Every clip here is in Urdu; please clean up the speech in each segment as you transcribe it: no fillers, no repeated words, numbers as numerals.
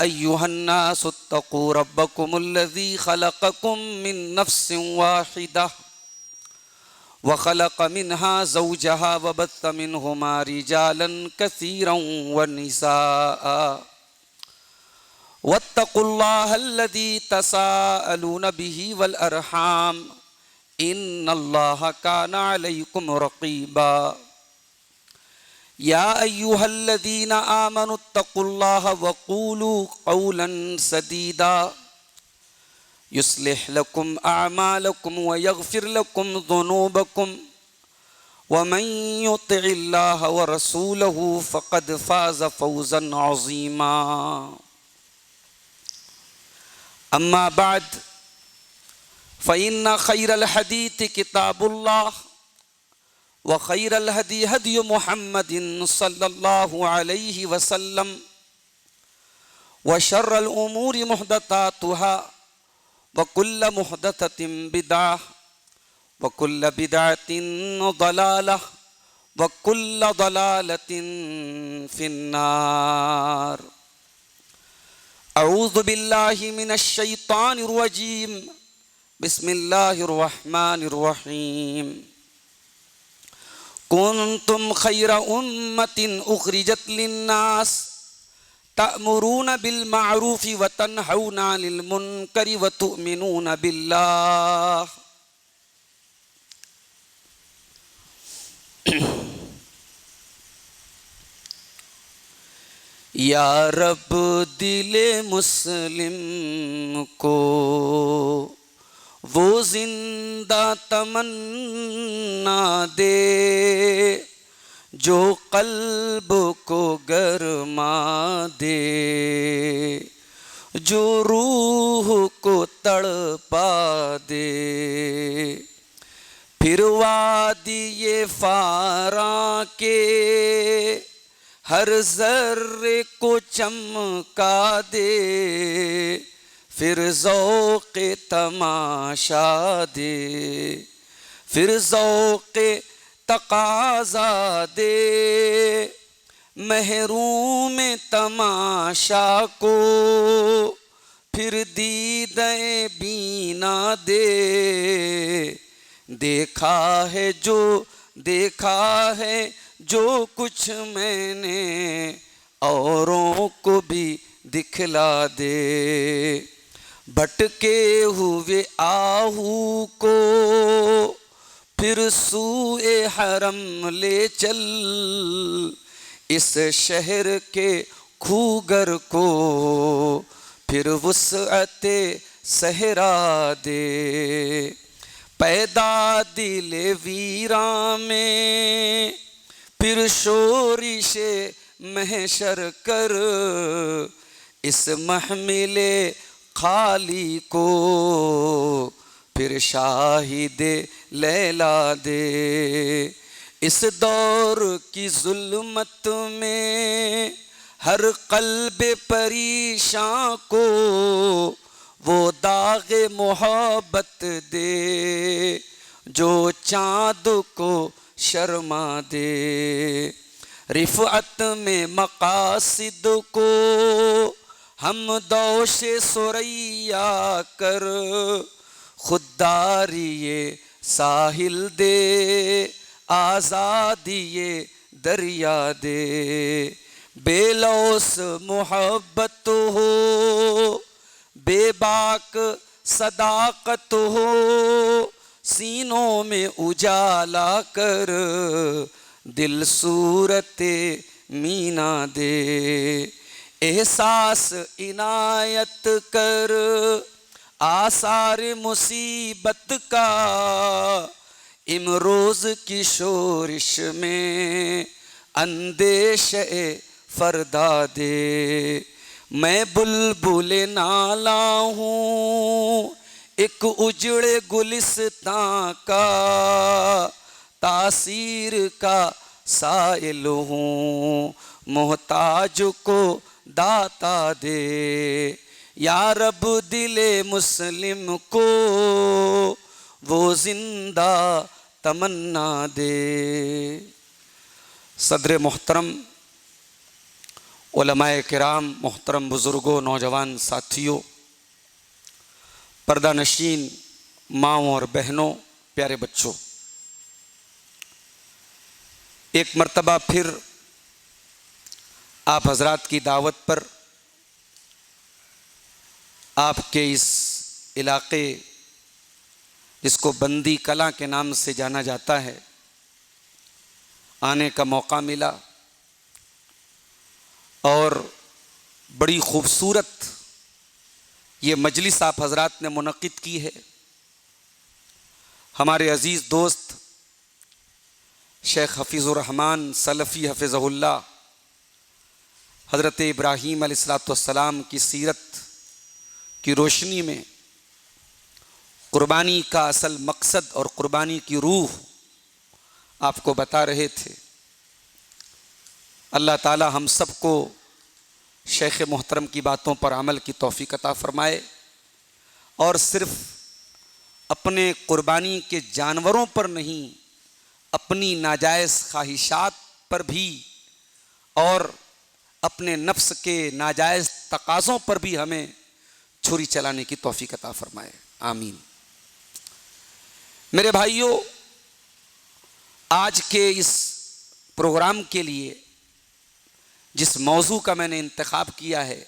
أيها الناس اتقوا ربكم الذي خلقكم من نفس واحدة وخلق منها زوجها وبث منهما رجالا كثيرا ونساء واتقوا الله الذي تساءلون به والأرحام إن الله كان عليكم رقيبا يا أيها الذين آمنوا اتقوا الله وقولوا قولا سديدا يصلح لكم أعمالكم ويغفر لكم ذنوبكم ومن يطع الله ورسوله فقد فاز فوزا عظيما أما بعد فإن خير الحديث كتاب الله وخير الهدي هدي محمد صلى الله عليه وسلم وشر الأمور محدثاتها وكل محدثة بدعة وكل بدعة ضلالة وكل ضلالة في النار أعوذ بالله من الشيطان الرجيم بسم الله الرحمن الرحيم كنتم خير أمة أخرجت للناس تأمرون بالمعروف وتنهون عن المنكر وتؤمنون بالله یا رب دل مسلم کو وہ زندہ تمنا دے جو قلب کو گرما دے جو روح کو تڑپا دے پھر وادی فاراں کے ہر ذرے کو چمکا دے پھر ذوق تماشا دے پھر ذوق تقاضا دے محروم تماشا کو پھر دیدہ بینا دے دیکھا ہے جو کچھ میں نے اوروں کو بھی دکھلا دے بھٹکے ہوئے آہو کو پھر سوئے حرم لے چل اس شہر کے کھوگر کو پھر وسعت صحرا دے پیدا دل ویراں میں پھر شورش محشر کر اس محمل خالی کو پھر شاہد لیلا دے اس دور کی ظلمت میں ہر قلب پریشاں کو وہ داغ محبت دے جو چاند کو شرما دے رفعت میں مقاصد کو ہم دوش ثریا کر خودداری ساحل دے آزادی دریا دے بے لوث محبت ہو بے باک صداقت ہو سینوں میں اجالا کر دل صورت مینا دے احساس عنایت کر آثار مصیبت کا امروز کی شورش میں اندیشہ فردا دے میں بلبل نالا ہوں ایک اجڑے گلستان کا تاثیر کا سائل ہوں محتاج کو داتا دے یا رب دل مسلم کو وہ زندہ تمنا دے۔ صدر محترم علماء کرام، محترم بزرگوں، نوجوان ساتھیوں، پردہ نشین ماؤں اور بہنوں، پیارے بچوں، ایک مرتبہ پھر آپ حضرات کی دعوت پر آپ کے اس علاقے جس کو بندی کلاں کے نام سے جانا جاتا ہے آنے کا موقع ملا، اور بڑی خوبصورت یہ مجلس آپ حضرات نے منعقد کی ہے۔ ہمارے عزیز دوست شیخ حفیظ الرحمن سلفی حفظہ اللہ حضرت ابراہیم علیہ السلام کی سیرت کی روشنی میں قربانی کا اصل مقصد اور قربانی کی روح آپ کو بتا رہے تھے۔ اللہ تعالی ہم سب کو شیخ محترم کی باتوں پر عمل کی توفیق عطا فرمائے، اور صرف اپنے قربانی کے جانوروں پر نہیں، اپنی ناجائز خواہشات پر بھی اور اپنے نفس کے ناجائز تقاضوں پر بھی ہمیں چھری چلانے کی توفیق عطا فرمائے، آمین۔ میرے بھائیوں، آج کے اس پروگرام کے لیے جس موضوع کا میں نے انتخاب کیا ہے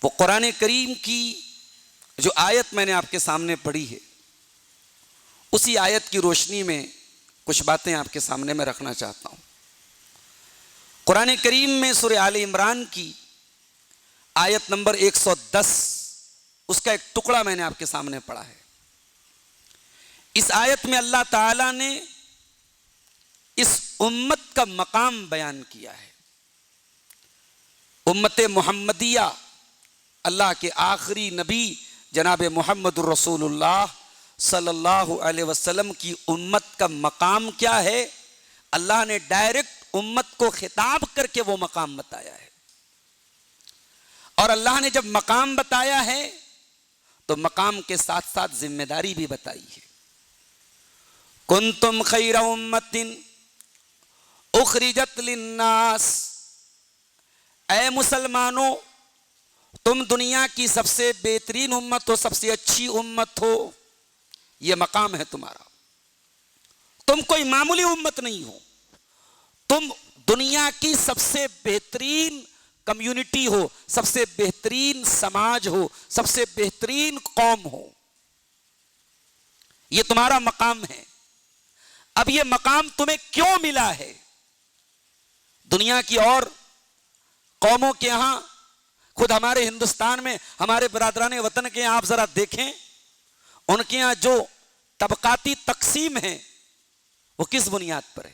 وہ قرآن کریم کی جو آیت میں نے آپ کے سامنے پڑھی ہے، اسی آیت کی روشنی میں کچھ باتیں آپ کے سامنے میں رکھنا چاہتا ہوں۔ قرآن کریم میں سورہ آل عمران کی آیت نمبر 110، اس کا ایک ٹکڑا میں نے آپ کے سامنے پڑھا ہے۔ اس آیت میں اللہ تعالیٰ نے اس امت کا مقام بیان کیا ہے۔ امت محمدیہ، اللہ کے آخری نبی جناب محمد الرسول اللہ صلی اللہ علیہ وسلم کی امت کا مقام کیا ہے؟ اللہ نے ڈائریکٹ امت کو خطاب کر کے وہ مقام بتایا ہے، اور اللہ نے جب مقام بتایا ہے تو مقام کے ساتھ ساتھ ذمہ داری بھی بتائی ہے۔ کنتم خیر امت اخرجت للناس، اے مسلمانوں تم دنیا کی سب سے بہترین امت ہو، سب سے اچھی امت ہو، یہ مقام ہے تمہارا۔ تم کوئی معمولی امت نہیں ہو، تم دنیا کی سب سے بہترین کمیونٹی ہو، سب سے بہترین سماج ہو، سب سے بہترین قوم ہو، یہ تمہارا مقام ہے۔ اب یہ مقام تمہیں کیوں ملا ہے؟ دنیا کی اور قوموں کے ہاں، خود ہمارے ہندوستان میں ہمارے برادران وطن کے یہاں آپ ذرا دیکھیں، ان کے یہاں جو طبقاتی تقسیم ہے وہ کس بنیاد پر ہے؟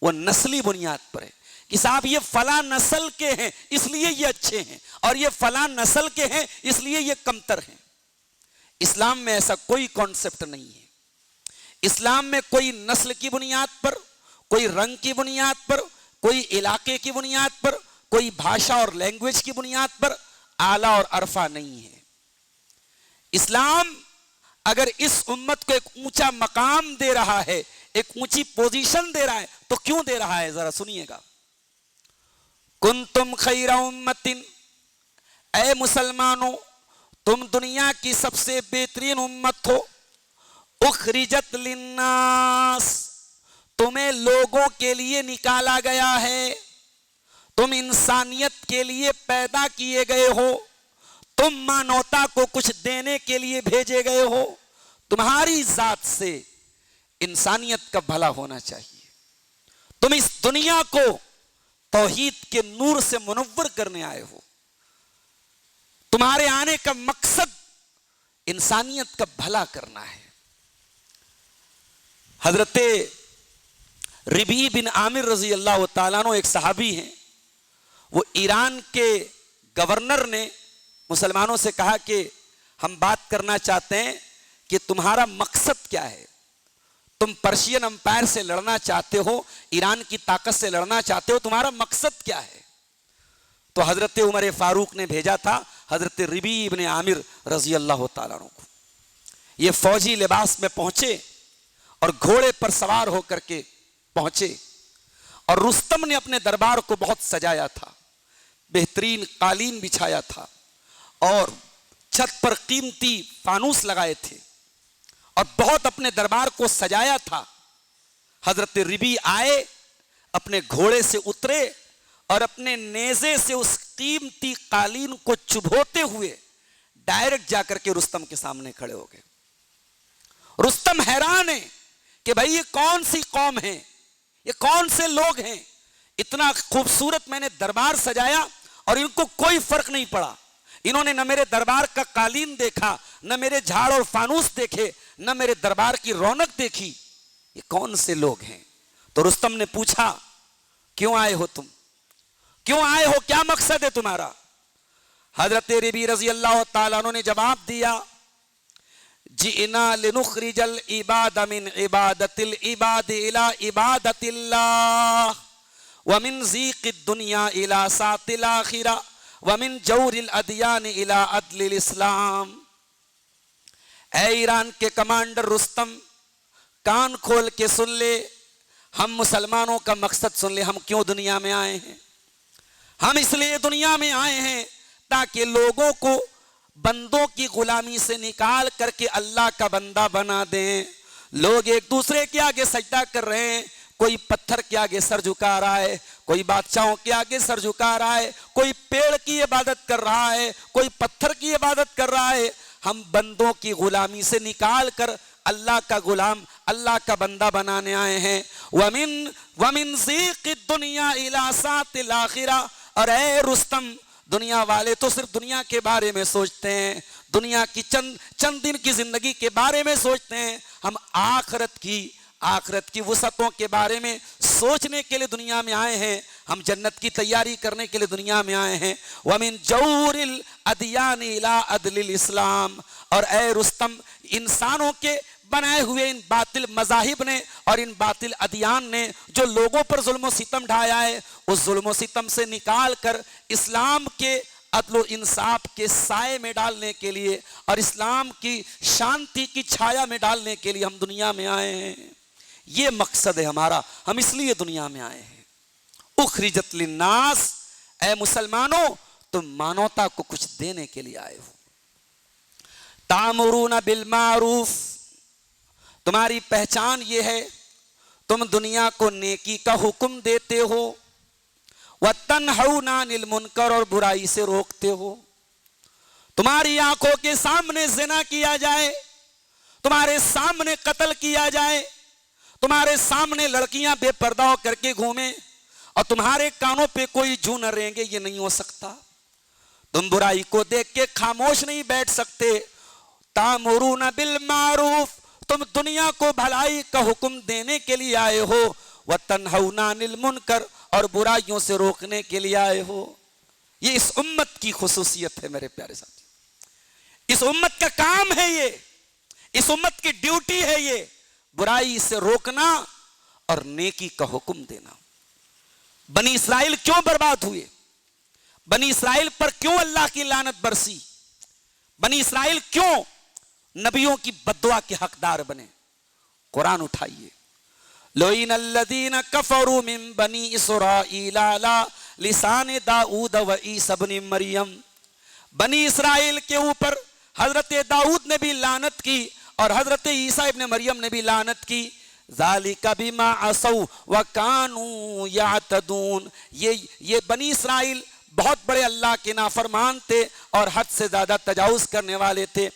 وہ نسلی بنیاد پر ہے کہ صاحب یہ فلاں نسل کے ہیں اس لیے یہ اچھے ہیں، اور یہ فلاں نسل کے ہیں اس لیے یہ کمتر ہیں۔ اسلام میں ایسا کوئی کانسیپٹ نہیں ہے۔ اسلام میں کوئی نسل کی بنیاد پر، کوئی رنگ کی بنیاد پر، کوئی علاقے کی بنیاد پر، کوئی بھاشا اور لینگویج کی بنیاد پر اعلیٰ اور ارفع نہیں ہے۔ اسلام اگر اس امت کو ایک اونچا مقام دے رہا ہے، ایک اونچی پوزیشن دے رہا ہے، تو کیوں دے رہا ہے؟ ذرا سنیے گا۔ کنتم خیر امت، اے مسلمانوں تم دنیا کی سب سے بہترین امت ہو، اخرجت للناس، تمہیں لوگوں کے لیے نکالا گیا ہے، تم انسانیت کے لیے پیدا کیے گئے ہو، تم مانوتا کو کچھ دینے کے لیے بھیجے گئے ہو، تمہاری ذات سے انسانیت کا بھلا ہونا چاہیے، تم اس دنیا کو توحید کے نور سے منور کرنے آئے ہو، تمہارے آنے کا مقصد انسانیت کا بھلا کرنا ہے۔ حضرت ربیع بن عامر رضی اللہ تعالیٰ عنہ ایک صحابی ہیں، وہ ایران کے گورنر نے مسلمانوں سے کہا کہ ہم بات کرنا چاہتے ہیں کہ تمہارا مقصد کیا ہے؟ تم پرشین امپائر سے لڑنا چاہتے ہو، ایران کی طاقت سے لڑنا چاہتے ہو، تمہارا مقصد کیا ہے؟ تو حضرت عمر فاروق نے بھیجا تھا حضرت ربیع بن عامر رضی اللہ تعالیٰ عنہ کو۔ یہ فوجی لباس میں پہنچے اور گھوڑے پر سوار ہو کر کے پہنچے، اور رستم نے اپنے دربار کو بہت سجایا تھا، بہترین قالین بچھایا تھا اور چھت پر قیمتی فانوس لگائے تھے اور بہت اپنے دربار کو سجایا تھا۔ حضرت ربی آئے، اپنے گھوڑے سے اترے اور اپنے نیزے سے اس قیمتی قالین کو چبھوتے ہوئے ڈائریکٹ جا کر کے رستم کے سامنے کھڑے ہو گئے۔ رستم حیران ہے کہ بھائی یہ کون سی قوم ہے، یہ کون سے لوگ ہیں، اتنا خوبصورت میں نے دربار سجایا اور ان کو کوئی فرق نہیں پڑا، انہوں نے نہ میرے دربار کا قالین دیکھا، نہ میرے جھاڑ اور فانوس دیکھے، نہ میرے دربار کی رونق دیکھی، یہ کون سے لوگ ہیں؟ تو رستم نے پوچھا کیوں آئے ہو تم، کیوں آئے ہو، کیا مقصد ہے تمہارا؟ حضرت ربی رضی اللہ تعالیٰ عنہ نے جواب دیا جئنا لنخرج العباد من عبادت العباد الى عبادت اللہ ومن ضیق الدنیا الى ساعت الاخرہ ومن جور الادیان الى عدل الاسلام۔ اے ایران کے کمانڈر رستم، کان کھول کے سن لے، ہم مسلمانوں کا مقصد سن لے، ہم کیوں دنیا میں آئے ہیں؟ ہم اس لیے دنیا میں آئے ہیں تاکہ لوگوں کو بندوں کی غلامی سے نکال کر کے اللہ کا بندہ بنا دیں۔ لوگ ایک دوسرے کے آگے سجدہ کر رہے ہیں، کوئی پتھر کے آگے سر جھکا رہا ہے، کوئی بادشاہوں کے آگے سر جھکا رہا ہے، کوئی پیڑ کی عبادت کر رہا ہے، کوئی پتھر کی عبادت کر رہا ہے۔ ہم بندوں کی غلامی سے نکال کر اللہ کا غلام، اللہ کا بندہ بنانے آئے ہیں۔ وَمِن ضِيقِ الدُّنْيَا إِلَى سَاعَةِ الْآخِرَةِ۔ اور اے رستم، دنیا والے تو صرف دنیا کے بارے میں سوچتے ہیں، دنیا کی چند دن کی زندگی کے بارے میں سوچتے ہیں، ہم آخرت کی وسعتوں کے بارے میں سوچنے کے لیے دنیا میں آئے ہیں، ہم جنت کی تیاری کرنے کے لیے دنیا میں آئے ہیں۔ وَمِن جَوْرِ الْأَدْيَانِ إِلَىٰ عَدْلِ الْإِسْلَامِ۔ اور اے رستم، انسانوں کے بنائے ہوئے ان باطل مذاہب نے اور ان باطل ادیان نے جو لوگوں پر ظلم و ستم ڈھایا ہے، اس ظلم و ستم سے نکال کر اسلام کے عدل و انصاف کے سائے میں ڈالنے کے لیے اور اسلام کی شانتی کی چھایا میں ڈالنے کے لیے ہم دنیا میں آئے ہیں۔ یہ مقصد ہے ہمارا، ہم اس لیے دنیا میں آئے ہیں۔ اخرجت للناس، اے مسلمانوں تم مانوتا کو کچھ دینے کے لیے آئے ہو۔ تامرون بالمعروف، تمہاری پہچان یہ ہے تم دنیا کو نیکی کا حکم دیتے ہو، وَتَنْهَوْنَ عَنِ الْمُنْكَرِ، اور برائی سے روکتے ہو۔ تمہاری آنکھوں کے سامنے زنا کیا جائے، تمہارے سامنے قتل کیا جائے، تمہارے سامنے لڑکیاں بے پردہ ہو کر کے گھومیں اور تمہارے کانوں پہ کوئی جوں نہ رینگے، یہ نہیں ہو سکتا۔ تم برائی کو دیکھ کے خاموش نہیں بیٹھ سکتے۔ تامرون بالمعروف، تم دنیا کو بھلائی کا حکم دینے کے لیے آئے ہو، وَتَنْهَوْنَ عَنِ الْمُنْكَرِ، اور برائیوں سے روکنے کے لیے آئے ہو۔ یہ اس امت کی خصوصیت ہے میرے پیارے ساتھی، اس امت کا کام ہے، یہ اس امت کی ڈیوٹی ہے، یہ برائی سے روکنا اور نیکی کا حکم دینا۔ بنی اسرائیل کیوں برباد ہوئے؟ بنی اسرائیل پر کیوں اللہ کی لعنت برسی؟ بنی اسرائیل کیوں نبیوں کی بددعا کے حقدار بنے؟ قرآن اٹھائیے، لَعِنَ الَّذِينَ كَفَرُوا مِن بَنِي إِسْرَائِيلَ عَلَىٰ لِسَانِ داؤد وعیسی ابن مریم۔ بنی اسرائیل کے اوپر حضرت داؤد نے بھی لعنت کی اور حضرت عیسیٰ ابن مریم نے بھی لعنت کی۔ ذَلِكَ بِمَا عَصَوْا وَكَانُوا يَعْتَدُونَ۔ یہ بنی اسرائیل بہت بڑے اللہ کے نافرمان تھے اور حد سے زیادہ تجاوز کرنے والے تھے۔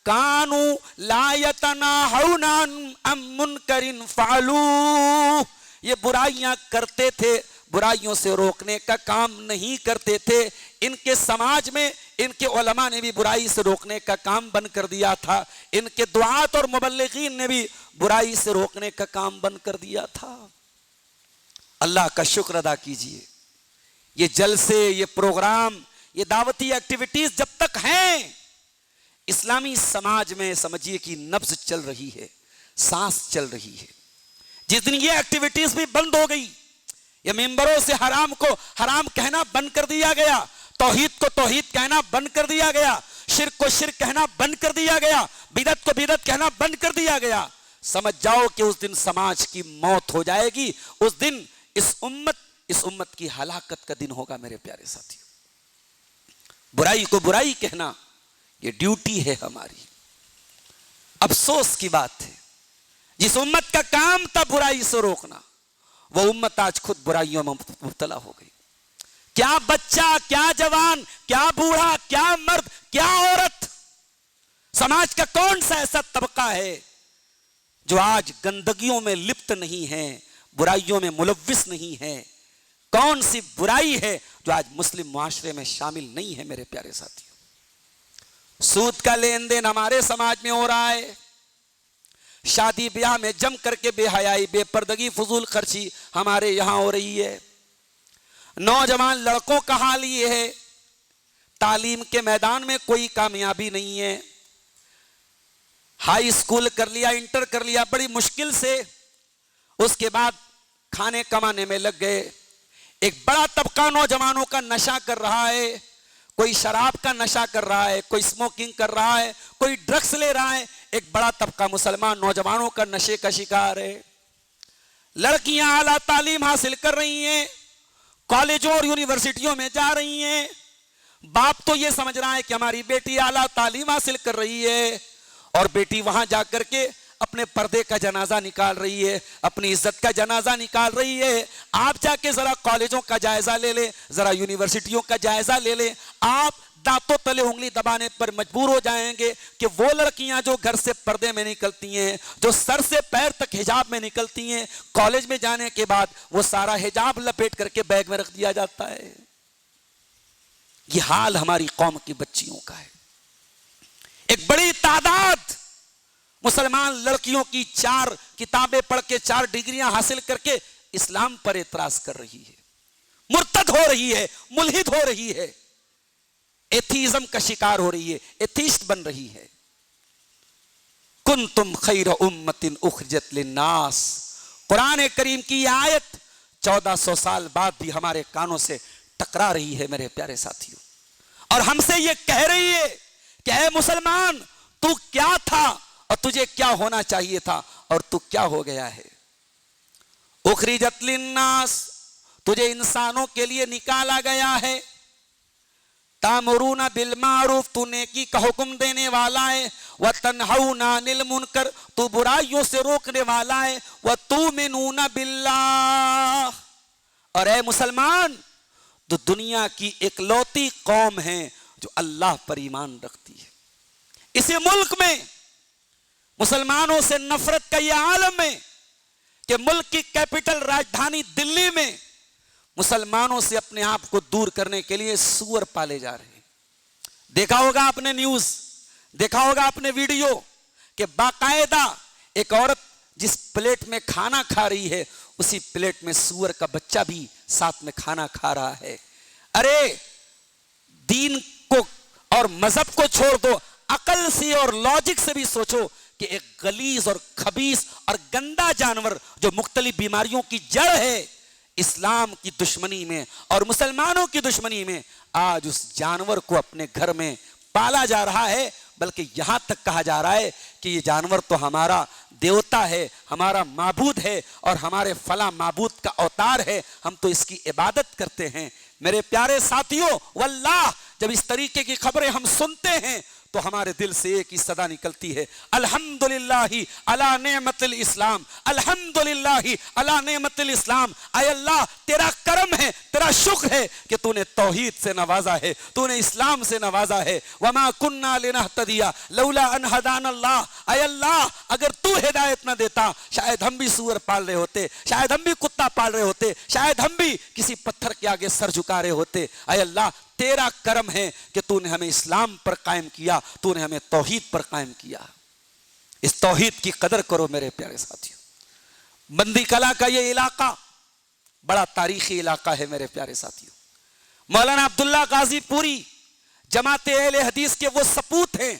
کانوا لا یتناہون عن منکر فعلوہ، یہ برائیاں کرتے تھے، برائیوں سے روکنے کا کام نہیں کرتے تھے۔ ان کے سماج میں ان کے علماء نے بھی برائی سے روکنے کا کام بند کر دیا تھا، ان کے دعات اور مبلغین نے بھی برائی سے روکنے کا کام بند کر دیا تھا۔ اللہ کا شکر ادا کیجئے، یہ جلسے، یہ پروگرام، یہ دعوتی ایکٹیویٹیز جب تک ہیں، اسلامی سماج میں سمجھیے کہ نبض چل رہی ہے، سانس چل رہی ہے۔ جس دن یہ ایکٹیویٹیز بھی بند ہو گئی، یہ ممبروں سے حرام کو حرام کہنا بند کر دیا گیا، توحید کو توحید کہنا بند کر دیا گیا، شرک کو شرک کہنا بند کر دیا گیا، بدعت کو بدعت کہنا بند کر دیا گیا، سمجھ جاؤ کہ اس دن سماج کی موت ہو جائے گی، اس دن اس امت کی ہلاکت کا دن ہوگا میرے پیارے ساتھیوں. برائی کو برائی کہنا یہ ڈیوٹی ہے ہماری. افسوس کی بات ہے جس امت کا کام تھا برائی سے روکنا, وہ امت آج خود برائیوں میں مبتلا ہو گئی. کیا بچہ, کیا جوان, کیا بوڑھا, کیا مرد, کیا عورت, سماج کا کون سا ایسا طبقہ ہے جو آج گندگیوں میں لپت نہیں ہے, برائیوں میں ملوث نہیں ہے؟ کون سی برائی ہے جو آج مسلم معاشرے میں شامل نہیں ہے میرے پیارے ساتھیوں؟ سود کا لین دین ہمارے سماج میں ہو رہا ہے. شادی بیاہ میں جم کر کے بے حیائی, بے پردگی, فضول خرچی ہمارے یہاں ہو رہی ہے. نوجوان لڑکوں کا حال یہ ہے, تعلیم کے میدان میں کوئی کامیابی نہیں ہے. ہائی اسکول کر لیا, انٹر کر لیا بڑی مشکل سے, اس کے بعد کھانے کمانے میں لگ گئے. ایک بڑا طبقہ نوجوانوں کا نشہ کر رہا ہے, کوئی شراب کا نشہ کر رہا ہے, کوئی اسموکنگ کر رہا ہے, کوئی ڈرگس لے رہا ہے. ایک بڑا طبقہ مسلمان نوجوانوں کا نشے کا شکار ہے. لڑکیاں اعلیٰ تعلیم حاصل کر رہی ہیں, کالجوں اور یونیورسٹیوں میں جا رہی ہیں. باپ تو یہ سمجھ رہا ہے کہ ہماری بیٹی اعلیٰ تعلیم حاصل کر رہی ہے, اور بیٹی وہاں جا کر کے اپنے پردے کا جنازہ نکال رہی ہے, اپنی عزت کا جنازہ نکال رہی ہے. آپ جا کے ذرا کالجوں کا جائزہ لے لیں, ذرا یونیورسٹیوں کا جائزہ لے لیں, آپ دانتوں تلے انگلی دبانے پر مجبور ہو جائیں گے کہ وہ لڑکیاں جو گھر سے پردے میں نکلتی ہیں, جو سر سے پیر تک حجاب میں نکلتی ہیں, کالج میں جانے کے بعد وہ سارا حجاب لپیٹ کر کے بیگ میں رکھ دیا جاتا ہے. یہ حال ہماری قوم کی بچیوں کا ہے. ایک بڑی تعداد مسلمان لڑکیوں کی 4 کتابیں پڑھ کے 4 ڈگریاں حاصل کر کے اسلام پر اعتراض کر رہی ہے, مرتد ہو رہی ہے, ملحد ہو رہی ہے, ایتھیزم کا شکار ہو رہی ہے, ایتھیسٹ بن رہی ہے. کنتم خیر امت اخرجت للناس, قرآن کریم کی یہ آیت 1400 سال بعد بھی ہمارے کانوں سے ٹکرا رہی ہے میرے پیارے ساتھیوں, اور ہم سے یہ کہہ رہی ہے کہ اے مسلمان, تو کیا تھا اور تجھے کیا ہونا چاہیے تھا, اور تو کیا ہو گیا ہے. اخرجت للناس, تجھے انسانوں کے لیے نکالا گیا ہے. تامرون بالمعروف, تو نیکی کا حکم دینے والا ہے. وتنہون عن المنکر, تو برائیوں سے روکنے والا ہے. وتؤمنون باللہ, اور اے مسلمان, تو دنیا کی اکلوتی قوم ہے جو اللہ پر ایمان رکھتی ہے. اسی ملک میں مسلمانوں سے نفرت کا یہ عالم ہے کہ ملک کی کیپٹل راجدھانی دلی میں مسلمانوں سے اپنے آپ کو دور کرنے کے لیے سور پالے جا رہے ہیں. دیکھا ہوگا آپ نے نیوز, دیکھا ہوگا آپ نے ویڈیو کہ باقاعدہ ایک عورت جس پلیٹ میں کھانا کھا رہی ہے, اسی پلیٹ میں سور کا بچہ بھی ساتھ میں کھانا کھا رہا ہے. ارے دین کو اور مذہب کو چھوڑ دو, عقل سے اور لاجک سے بھی سوچو کہ ایک غلیظ اور خبیث اور گندا جانور جو مختلف بیماریوں کی جڑ ہے, اسلام کی دشمنی میں اور مسلمانوں کی دشمنی میں, آج اس جانور کو اپنے گھر میں پالا جا رہا ہے. بلکہ یہاں تک کہا جا رہا ہے کہ یہ جانور تو ہمارا دیوتا ہے, ہمارا معبود ہے, اور ہمارے فلاں معبود کا اوتار ہے, ہم تو اس کی عبادت کرتے ہیں. میرے پیارے ساتھیوں, واللہ جب اس طریقے کی خبریں ہم سنتے ہیں تو ہمارے دل سے ایک ہی صدا نکلتی ہے, الحمدللہ علی نعمت الاسلام, الحمدللہ علی نعمت الاسلام. اے اللہ تیرا کرم ہے, تیرا شکر ہے کہ تو نے توحید سے نوازا ہے, تو نے اسلام سے نوازا ہے. وما کننا لنہتدی لولا ان ہدانا اللہ, اے اللہ اگر تو ہدایت نہ دیتا شاید ہم بھی سور پال رہے ہوتے, شاید ہم بھی کتا پال رہے ہوتے, شاید ہم بھی کسی پتھر کے آگے سر جھکا رہے ہوتے. اے اللہ تیرا کرم ہے کہ تو نے ہمیں اسلام پر قائم کیا, تو نے ہمیں توحید پر قائم کیا. اس توحید کی قدر کرو میرے پیارے ساتھیوں. بندی کلا کا یہ علاقہ بڑا تاریخی علاقہ ہے میرے پیارے ساتھیوں. مولانا عبداللہ غازی پوری جماعت اہل حدیث کے وہ سپوت ہیں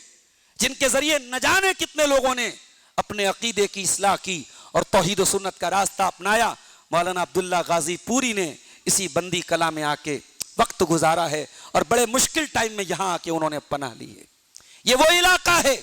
جن کے ذریعے نہ جانے کتنے لوگوں نے اپنے عقیدے کی اصلاح کی اور توحید و سنت کا راستہ اپنایا. مولانا عبداللہ غازی پوری نے اسی بندی کلا میں آ کے وقت گزارا ہے, اور بڑے مشکل ٹائم میں یہاں آ کے انہوں نے پناہ لی ہے. یہ وہ علاقہ ہے,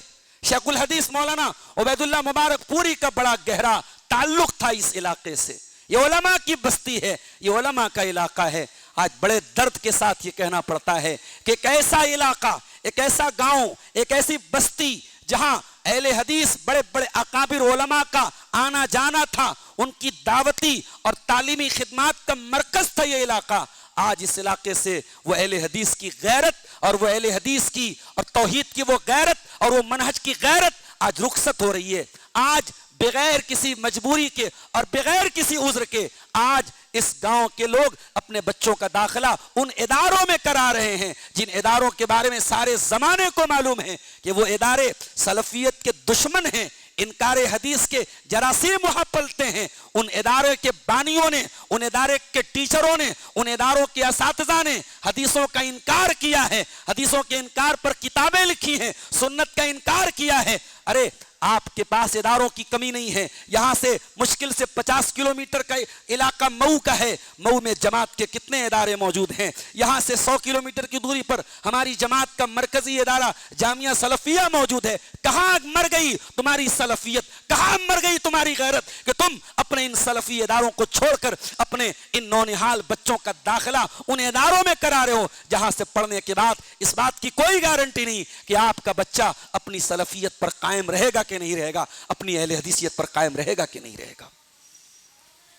شیخ الحدیث مولانا عبید اللہ مبارک پوری کا بڑا گہرا تعلق تھا اس علاقے سے. یہ علماء کی بستی ہے, یہ علماء کا علاقہ ہے. آج بڑے درد کے ساتھ یہ کہنا پڑتا ہے کہ ایک ایسا علاقہ, ایک ایسا گاؤں, ایک ایسی بستی جہاں اہل حدیث بڑے بڑے اکابر علماء کا آنا جانا تھا, ان کی دعوتی اور تعلیمی خدمات کا مرکز تھا یہ علاقہ, آج اس علاقے سے وہ اہل حدیث کی غیرت اور وہ اہل حدیث کی اور توحید کی وہ غیرت اور وہ منہج کی غیرت آج رخصت ہو رہی ہے. آج بغیر کسی مجبوری کے اور بغیر کسی عذر کے آج اس گاؤں کے لوگ اپنے بچوں کا داخلہ ان اداروں میں کرا رہے ہیں جن اداروں کے بارے میں سارے زمانے کو معلوم ہے کہ وہ ادارے سلفیت کے دشمن ہیں, انکار حدیث کے جراثیم وہاں پلتے ہیں. ان ادارے کے بانیوں نے, ان ادارے کے ٹیچروں نے, ان اداروں کے اساتذہ نے حدیثوں کا انکار کیا ہے, حدیثوں کے انکار پر کتابیں لکھی ہیں, سنت کا انکار کیا ہے. ارے آپ کے پاس اداروں کی کمی نہیں ہے. یہاں سے مشکل سے 50 کلومیٹر کا علاقہ مئو کا ہے, مئو میں جماعت کے کتنے ادارے موجود ہیں. یہاں سے 100 کلومیٹر کی دوری پر ہماری جماعت کا مرکزی ادارہ جامعہ سلفیہ موجود ہے. کہاں مر گئی تمہاری سلفیت, کہاں مر گئی تمہاری غیرت کہ تم اپنے ان سلفی اداروں کو چھوڑ کر اپنے ان نونہال بچوں کا داخلہ ان اداروں میں کرا رہے ہو جہاں سے پڑھنے کے بعد اس بات کی کوئی گارنٹی نہیں کہ آپ کا بچہ اپنی سلفیت پر قائم رہے گا کہ نہیں رہے گا, اپنی اہل حدیثیت پر قائم رہے گا کہ نہیں رہے گا.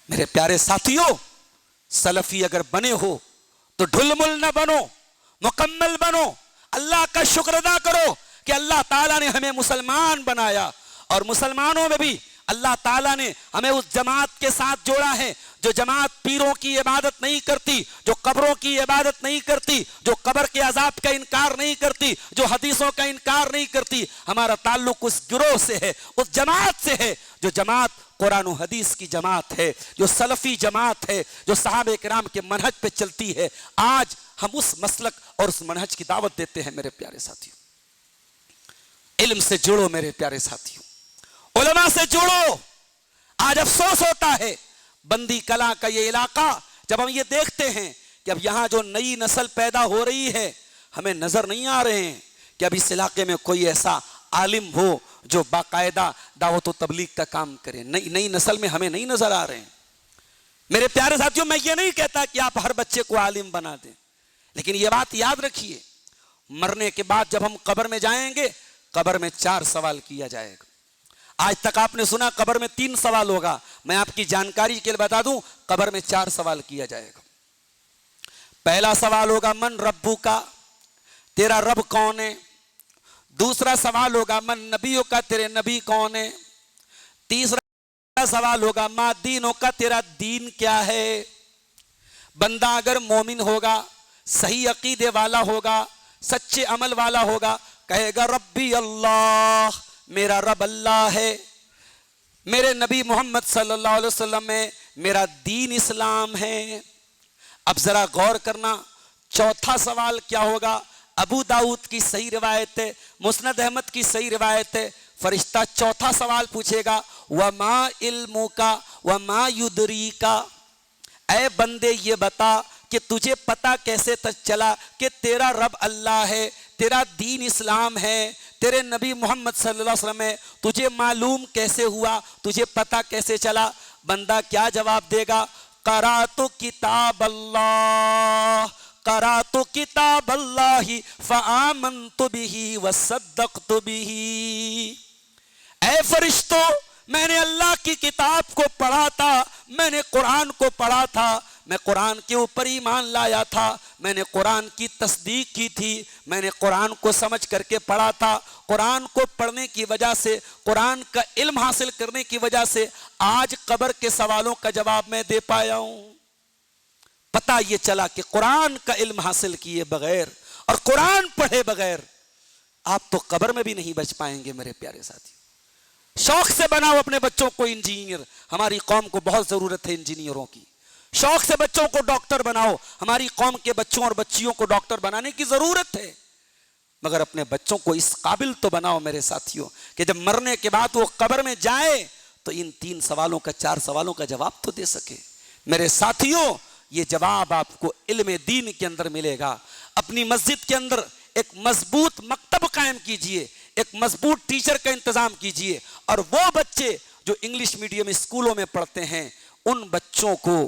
میرے پیارے ساتھیوں, سلفی اگر بنے ہو تو ڈھل مل نہ بنو, مکمل بنو. اللہ کا شکر ادا کرو کہ اللہ تعالیٰ نے ہمیں مسلمان بنایا, اور مسلمانوں میں بھی اللہ تعالیٰ نے ہمیں اس جماعت کے ساتھ جوڑا ہے جو جماعت پیروں کی عبادت نہیں کرتی, جو قبروں کی عبادت نہیں کرتی, جو قبر کے عذاب کا انکار نہیں کرتی, جو حدیثوں کا انکار نہیں کرتی. ہمارا تعلق اس گروہ سے ہے, اس جماعت سے ہے جو جماعت قرآن و حدیث کی جماعت ہے, جو سلفی جماعت ہے, جو صحابہ کرام کے منہج پہ چلتی ہے. آج ہم اس مسلک اور اس منہج کی دعوت دیتے ہیں. میرے پیارے ساتھیوں, علم سے جڑو, میرے پیارے ساتھیوں, علماء سے جڑو. آج افسوس ہوتا ہے بندی کلاں کا یہ علاقہ جب ہم یہ دیکھتے ہیں کہ اب یہاں جو نئی نسل پیدا ہو رہی ہے, ہمیں نظر نہیں آ رہے ہیں کہ اب اس علاقے میں کوئی ایسا عالم ہو جو باقاعدہ دعوت و تبلیغ کا کام کرے. نئی نسل میں ہمیں نہیں نظر آ رہے ہیں. میرے پیارے ساتھیوں, میں یہ نہیں کہتا کہ آپ ہر بچے کو عالم بنا دیں, لیکن یہ بات یاد رکھیے, مرنے کے بعد جب ہم قبر میں جائیں گے, قبر میں 4 سوال کیا جائے گا. آج تک آپ نے سنا قبر میں 3 سوال ہوگا. میں آپ کی جانکاری کے لیے بتا دوں, قبر میں 4 سوال کیا جائے گا. پہلا سوال ہوگا من ربو کا, تیرا رب کون ہے. دوسرا سوال ہوگا من نبیوں کا, تیرے نبی کون ہے. تیسرا سوال ہوگا ما دینوں کا, تیرا دین کیا ہے. بندہ اگر مومن ہوگا, صحیح عقیدے والا ہوگا, سچے عمل والا ہوگا, کہے گا ربی اللہ, میرا رب اللہ ہے, میرے نبی محمد صلی اللہ علیہ وسلم ہے, میرا دین اسلام ہے. اب ذرا غور کرنا, چوتھا سوال کیا ہوگا. ابو داؤد کی صحیح روایت ہے, مسند احمد کی صحیح روایت ہے. فرشتہ چوتھا سوال پوچھے گا وما علمک وما یدریک, اے بندے یہ بتا کہ تجھے پتا کیسے چلا کہ تیرا رب اللہ ہے, تیرا دین اسلام ہے, تیرے نبی محمد صلی اللہ علیہ وسلم ہے, تجھے معلوم کیسے ہوا, تجھے پتا کیسے چلا. بندہ کیا جواب دے گا, قرأت کتاب اللہ, قرأت کتاب اللہ فآمنت بہ وصدقت بہ. اے فرشتوں, میں نے اللہ کی کتاب کو پڑھا تھا, میں نے قرآن کو پڑھا تھا, میں قرآن کے اوپر ایمان لایا تھا, میں نے قرآن کی تصدیق کی تھی, میں نے قرآن کو سمجھ کر کے پڑھا تھا. قرآن کو پڑھنے کی وجہ سے, قرآن کا علم حاصل کرنے کی وجہ سے آج قبر کے سوالوں کا جواب میں دے پایا ہوں. پتہ یہ چلا کہ قرآن کا علم حاصل کیے بغیر اور قرآن پڑھے بغیر آپ تو قبر میں بھی نہیں بچ پائیں گے. میرے پیارے ساتھی, شوق سے بناؤ اپنے بچوں کو انجینئر, ہماری قوم کو بہت ضرورت ہے انجینئروں کی. شوق سے بچوں کو ڈاکٹر بناؤ, ہماری قوم کے بچوں اور بچیوں کو ڈاکٹر بنانے کی ضرورت ہے. مگر اپنے بچوں کو اس قابل تو بناؤ میرے ساتھیوں کہ جب مرنے کے بعد وہ قبر میں جائے تو ان 3 سوالوں کا, 4 سوالوں کا جواب تو دے سکے. میرے ساتھیوں, یہ جواب آپ کو علم دین کے اندر ملے گا. اپنی مسجد کے اندر ایک مضبوط مکتب قائم کیجئے, ایک مضبوط ٹیچر کا انتظام کیجئے, اور وہ بچے جو انگلش میڈیم اسکولوں میں پڑھتے ہیں ان بچوں کو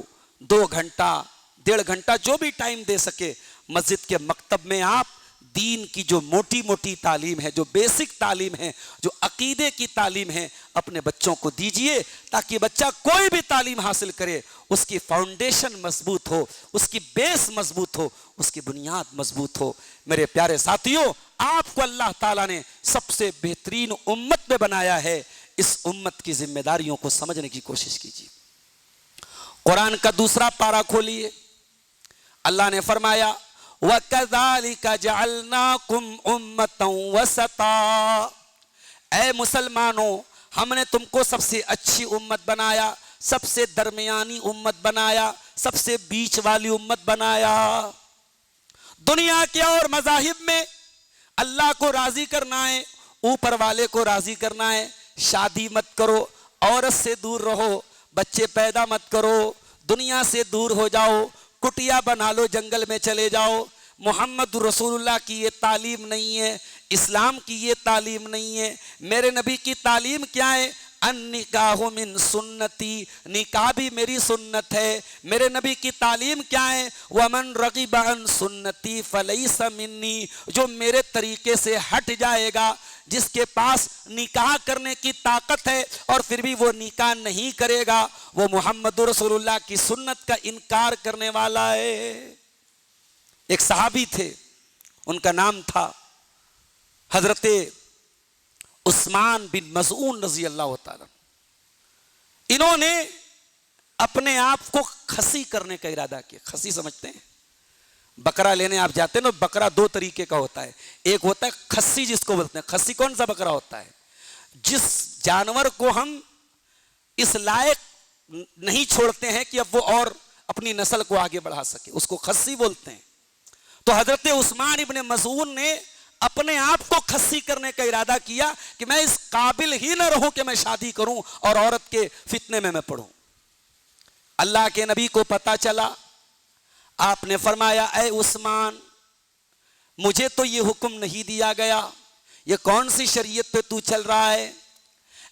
2 گھنٹہ 1.5 گھنٹہ جو بھی ٹائم دے سکے مسجد کے مکتب میں آپ دین کی جو موٹی موٹی تعلیم ہے, جو بیسک تعلیم ہے, جو عقیدے کی تعلیم ہے, اپنے بچوں کو دیجئے تاکہ بچہ کوئی بھی تعلیم حاصل کرے اس کی فاؤنڈیشن مضبوط ہو, اس کی بیس مضبوط ہو, اس کی بنیاد مضبوط ہو. میرے پیارے ساتھیوں, آپ کو اللہ تعالیٰ نے سب سے بہترین امت میں بنایا ہے. اس امت کی ذمہ داریوں کو سمجھنے کی کوشش کیجیے. قرآن کا 2 پارہ کھولیے. اللہ نے فرمایا وَكَذَلِكَ جَعَلْنَاكُمْ أُمَّةً وَسَطًا, اے مسلمانوں ہم نے تم کو سب سے اچھی امت بنایا, سب سے درمیانی امت بنایا, سب سے بیچ والی امت بنایا. دنیا کے اور مذاہب میں اللہ کو راضی کرنا ہے, اوپر والے کو راضی کرنا ہے. شادی مت کرو, عورت سے دور رہو, بچے پیدا مت کرو, دنیا سے دور ہو جاؤ, کٹیا بنا لو, جنگل میں چلے جاؤ. محمد رسول اللہ کی یہ تعلیم نہیں ہے, اسلام کی یہ تعلیم نہیں ہے. میرے نبی کی تعلیم کیا ہے؟ النکاح من سنتی, نکاح بھی میری سنت ہے. میرے نبی کی تعلیم کیا ہے؟ ومن رغب عن سنتی فلیس منی, جو میرے طریقے سے ہٹ جائے گا, جس کے پاس نکاح کرنے کی طاقت ہے اور پھر بھی وہ نکاح نہیں کرے گا, وہ محمد رسول اللہ کی سنت کا انکار کرنے والا ہے. ایک صحابی تھے, ان کا نام تھا حضرت عثمان بن مظعون رضی اللہ تعالیٰ. انہوں نے اپنے آپ کو کھسی کرنے کا ارادہ کیا. کھسی سمجھتے ہیں؟ بکرا لینے آپ جاتے ہیں نا, بکرا 2 طریقے کا ہوتا ہے. ایک ہوتا ہے کھسی, جس کو بولتے ہیں. کھسی کون سا بکرا ہوتا ہے؟ جس جانور کو ہم اس لائق نہیں چھوڑتے ہیں کہ اب وہ اور اپنی نسل کو آگے بڑھا سکے, اس کو کھسی بولتے ہیں. تو حضرت عثمان ابن مظعون نے اپنے آپ کو کھسی کرنے کا ارادہ کیا کہ میں اس قابل ہی نہ رہوں کہ میں شادی کروں اور عورت کے فتنے میں پڑھوں. اللہ کے نبی کو پتا چلا, آپ نے فرمایا اے عثمان, مجھے تو یہ حکم نہیں دیا گیا, یہ کون سی شریعت پہ تو چل رہا ہے؟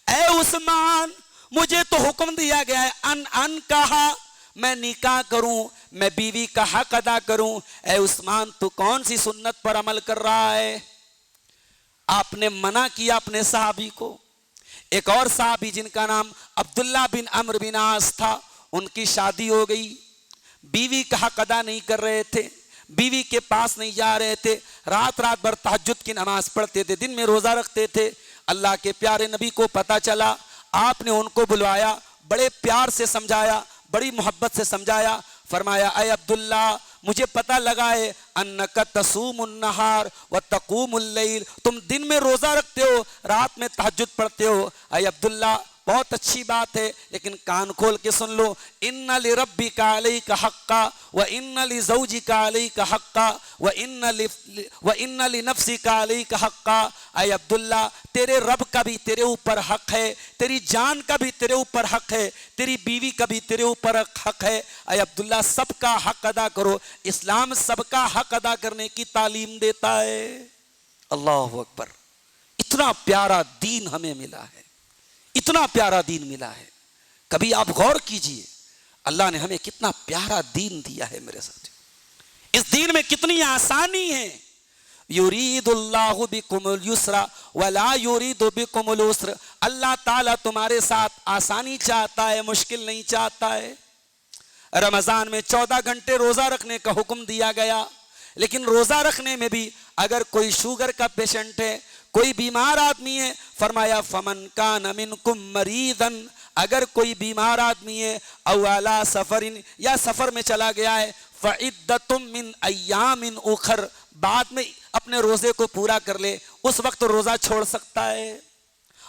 اے عثمان, مجھے تو حکم دیا گیا ہے ان کہا, میں نکاح کروں, میں بیوی کا حق ادا کروں. اے عثمان, تو کون سی سنت پر عمل کر رہا ہے؟ آپ نے منع کیا اپنے صحابی کو. ایک اور صحابی جن کا نام عبداللہ بن عمرو بن عاص تھا, ان کی شادی ہو گئی, بیوی کا حق ادا نہیں کر رہے تھے, بیوی کے پاس نہیں جا رہے تھے, رات رات بھر تہجد کی نماز پڑھتے تھے, دن میں روزہ رکھتے تھے. اللہ کے پیارے نبی کو پتا چلا, آپ نے ان کو بلوایا, بڑے پیار سے سمجھایا, بڑی محبت سے سمجھایا. فرمایا اے عبداللہ, مجھے پتا لگا ہے انک تصوم النہار وتقوم اللیل, تم دن میں روزہ رکھتے ہو, رات میں تہجد پڑھتے ہو. اے عبداللہ, بہت اچھی بات ہے, لیکن کان کھول کے سن لو. ان لربک علیک حقا وان لزوجک علیک حقا وان لنفسک علیک حقا. اے عبداللہ, تیرے رب کا بھی تیرے اوپر حق ہے, تیری جان کا بھی تیرے اوپر حق ہے, تیری بیوی کا بھی تیرے اوپر حق ہے. اے عبداللہ, سب کا حق ادا کرو. اسلام سب کا حق ادا کرنے کی تعلیم دیتا ہے. اللہ اکبر, اتنا پیارا دین ہمیں ملا ہے, اتنا پیارا دین ملا ہے. کبھی آپ غور کیجئے, اللہ نے ہمیں کتنا پیارا دین دیا ہے میرے ساتھ. اس دین میں کتنی آسانی ہے. یرید اللہ بکم الیسر ولا یرید بکم العسر. اللہ تعالیٰ تمہارے ساتھ آسانی چاہتا ہے, مشکل نہیں چاہتا ہے. رمضان میں 14 گھنٹے روزہ رکھنے کا حکم دیا گیا, لیکن روزہ رکھنے میں بھی اگر کوئی شوگر کا پیشنٹ ہے, کوئی بیمار آدمی ہے, فرمایا فمن کان منکم مریضا, اگر کوئی بیمار آدمی ہے, او علی سفر, یا سفر میں چلا گیا ہے, فعدۃ من ایام اخر, بعد میں اپنے روزے کو پورا کر لے, اس وقت روزہ چھوڑ سکتا ہے.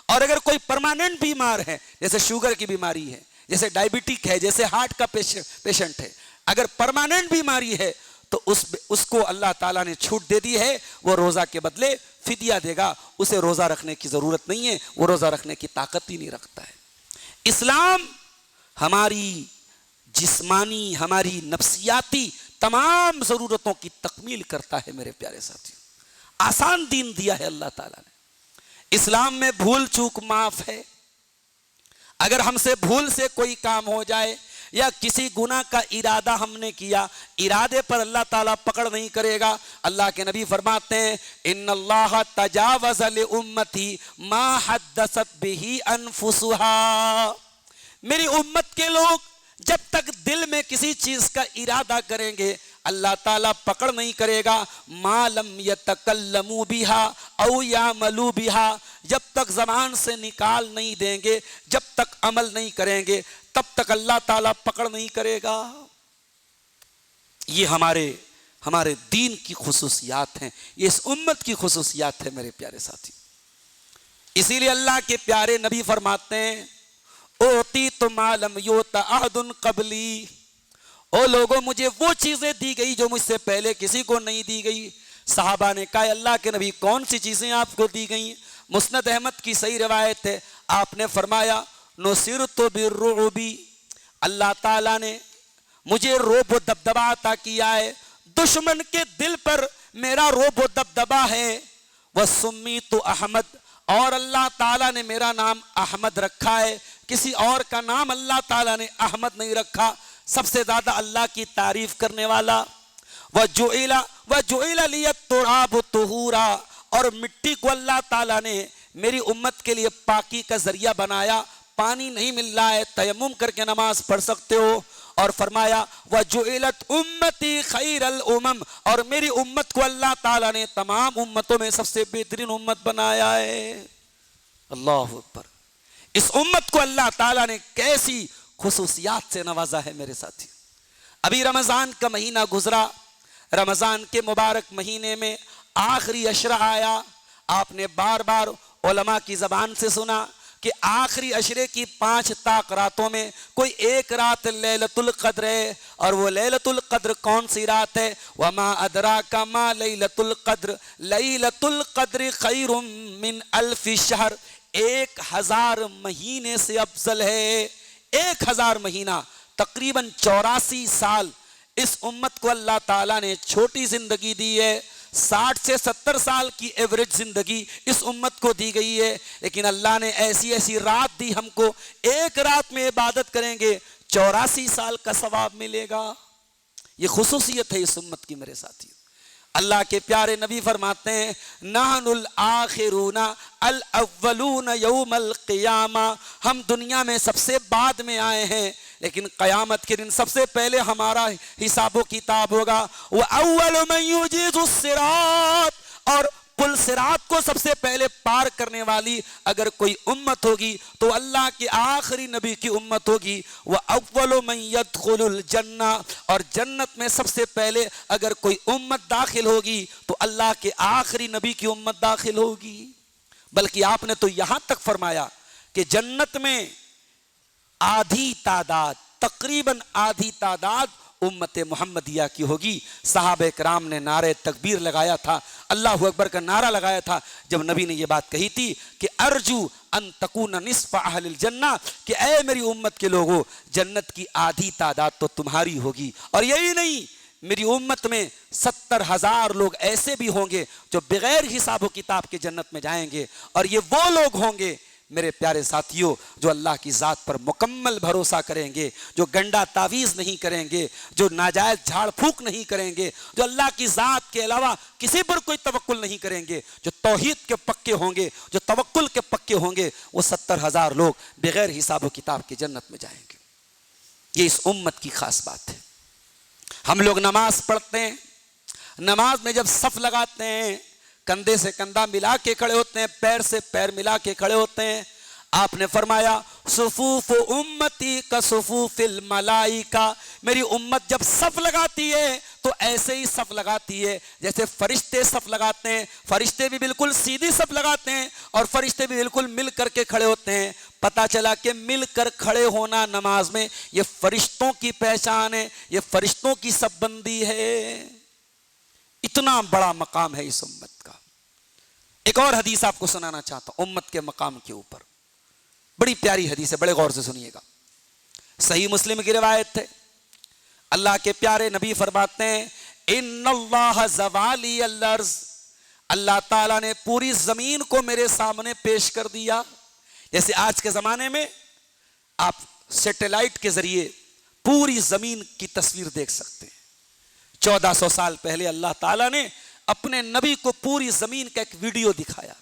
اور اگر کوئی پرماننٹ بیمار ہے, جیسے شوگر کی بیماری ہے, جیسے ڈائبٹک ہے, جیسے ہارٹ کا پیشنٹ ہے, اگر پرماننٹ بیماری ہے تو اس کو اللہ تعالیٰ نے چھوٹ دے دی ہے, وہ روزہ کے بدلے فدیہ دے گا. اسے روزہ رکھنے کی ضرورت نہیں ہے, وہ روزہ رکھنے کی طاقت ہی نہیں رکھتا ہے. اسلام ہماری جسمانی, ہماری نفسیاتی تمام ضرورتوں کی تکمیل کرتا ہے. میرے پیارے ساتھیوں, آسان دین دیا ہے اللہ تعالیٰ نے. اسلام میں بھول چوک معاف ہے. اگر ہم سے بھول سے کوئی کام ہو جائے, یا کسی گناہ کا ارادہ ہم نے کیا، ارادے پر اللہ تعالیٰ پکڑ نہیں کرے گا۔ اللہ کے نبی فرماتے ہیں ان اللہ تجاوز لامتی ما حدثت به انفسها، میری امت کے لوگ جب تک دل میں کسی چیز کا ارادہ کریں گے اللہ تعالیٰ پکڑ نہیں کرے گا۔ ما لم یتکلموا بها او یعملوا بها، جب تک زبان سے نکال نہیں دیں گے، جب تک عمل نہیں کریں گے، تب تک اللہ تعالیٰ پکڑ نہیں کرے گا۔ یہ ہمارے دین کی خصوصیات ہیں، یہ اس امت کی خصوصیات ہیں میرے پیارے ساتھی۔ اسی لیے اللہ کے پیارے نبی فرماتے ہیں اوتیت ما لم یؤت احد قبلی، او لوگوں مجھے وہ چیزیں دی گئی جو مجھ سے پہلے کسی کو نہیں دی گئی۔ صحابہ نے کہا اللہ کے نبی کون سی چیزیں آپ کو دی گئی؟ مسند احمد کی صحیح روایت ہے، آپ نے فرمایا نصرت بالرعب، اللہ تعالیٰ نے مجھے رعب و دبدبا عطا کیا ہے، دشمن کے دل پر میرا رعب و دبدبا ہے۔ وسمیت احمد، اور اللہ تعالیٰ نے میرا نام احمد رکھا ہے، کسی اور کا نام اللہ تعالیٰ نے احمد نہیں رکھا، سب سے زیادہ اللہ کی تعریف کرنے والا۔ وَجُعِلَ لِيَ التُّرَابُ طُهُورًا، اور مٹی کو اللہ تعالیٰ نے میری امت کے لیے پاکی کا ذریعہ بنایا۔ پانی نہیں مل رہا ہے، تیمم کر کے نماز پڑھ سکتے ہو۔ اور فرمایا وَجُعِلَتْ أُمَّتِي خَيْرَ الْأُمَمِ، اور میری امت کو اللہ تعالیٰ نے تمام امتوں میں سب سے بہترین امت بنایا ہے۔ اللہ اکبر، اس امت کو اللہ تعالیٰ نے کیسی خصوصیات سے نوازا ہے میرے ساتھی۔ ابھی رمضان کا مہینہ گزرا، رمضان کے مبارک مہینے میں آخری عشرہ آیا، آپ نے بار بار علماء کی زبان سے سنا کہ آخری عشرے کی 5 طاق راتوں میں کوئی ایک رات لیلۃ القدر ہے، اور وہ لیلۃ القدر کون سی رات ہے؟ وما ادراک ما لیلۃ القدر، لیلۃ القدر خیر من الف شہر، 1000 مہینے سے افضل ہے۔ 1000 مہینہ، تقریباً 84 سال اس امت کو اللہ تعالیٰ نے چھوٹی زندگی دی ہے۔ 60 سے 70 سال کی ایوریج زندگی اس امت کو دی گئی ہے، لیکن اللہ نے ایسی رات دی ہم کو، ایک رات میں عبادت کریں گے 84 سال کا ثواب ملے گا۔ یہ خصوصیت ہے اس امت کی میرے ساتھی۔ اللہ کے پیارے نبی فرماتے ہیں نحن الآخرون الاولون یوم القیامہ، ہم دنیا میں سب سے بعد میں آئے ہیں، لیکن قیامت کے دن سب سے پہلے ہمارا حساب و کتاب ہوگا۔ وَأَوَّلُ مَن يُجِيزُ الصِّرَاطَ، اور پل صراط کو سب سے پہلے پار کرنے والی اگر کوئی امت ہوگی تو اللہ کے آخری نبی کی امت ہوگی۔ وَأَوَّلُ مَن يَدْخُلُ الْجَنَّةَ، اور جنت میں سب سے پہلے اگر کوئی امت داخل ہوگی تو اللہ کے آخری نبی کی امت داخل ہوگی۔ بلکہ آپ نے تو یہاں تک فرمایا کہ جنت میں آدھی تعداد، تقریباً آدھی تعداد امت محمدیہ کی ہوگی۔ صحابہ کرام نے نعرہ تکبیر لگایا تھا، اللہ اکبر کا نعرہ لگایا تھا جب نبی نے یہ بات کہی تھی کہ ارجو ان تکون نصف اہل الجنہ، کہ اے میری امت کے لوگوں جنت کی آدھی تعداد تو تمہاری ہوگی۔ اور یہی نہیں، میری امت میں 70,000 لوگ ایسے بھی ہوں گے جو بغیر حساب و کتاب کے جنت میں جائیں گے، اور یہ وہ لوگ ہوں گے میرے پیارے ساتھیوں جو اللہ کی ذات پر مکمل بھروسہ کریں گے، جو گنڈا تعویذ نہیں کریں گے، جو ناجائز جھاڑ پھونک نہیں کریں گے، جو اللہ کی ذات کے علاوہ کسی پر کوئی توکل نہیں کریں گے، جو توحید کے پکے ہوں گے، جو توکل کے پکے ہوں گے، وہ 70,000 لوگ بغیر حساب و کتاب کے جنت میں جائیں گے۔ یہ اس امت کی خاص بات ہے۔ ہم لوگ نماز پڑھتے ہیں، نماز میں جب صف لگاتے ہیں کندھے سے کندھا ملا کے کھڑے ہوتے ہیں، پیر سے پیر ملا کے کھڑے ہوتے ہیں۔ آپ نے فرمایا صفوف امتی کا صفوف الملائکہ، میری امت جب صف لگاتی ہے تو ایسے ہی صف لگاتی ہے جیسے فرشتے صف لگاتے ہیں۔ فرشتے بھی بالکل سیدھی صف لگاتے ہیں اور فرشتے بھی بالکل مل کر کے کھڑے ہوتے ہیں۔ پتہ چلا کہ مل کر کھڑے ہونا نماز میں یہ فرشتوں کی پہچان ہے، یہ فرشتوں کی صف بندی ہے۔ اتنا بڑا مقام ہے اس امت کا۔ ایک اور حدیث آپ کو سنانا چاہتا ہوں امت کے مقام کے اوپر، بڑی پیاری حدیث ہے، بڑے غور سے سنیے گا۔ صحیح مسلم کی روایت ہے، اللہ کے پیارے نبی فرماتے ہیں ان اللہ زوالی الارض، اللہ تعالیٰ نے پوری زمین کو میرے سامنے پیش کر دیا۔ جیسے آج کے زمانے میں آپ سیٹلائٹ کے ذریعے پوری زمین کی تصویر دیکھ سکتے ہیں۔ 1400 سال پہلے اللہ تعالیٰ نے اپنے نبی کو پوری زمین کا ایک ویڈیو دکھایا۔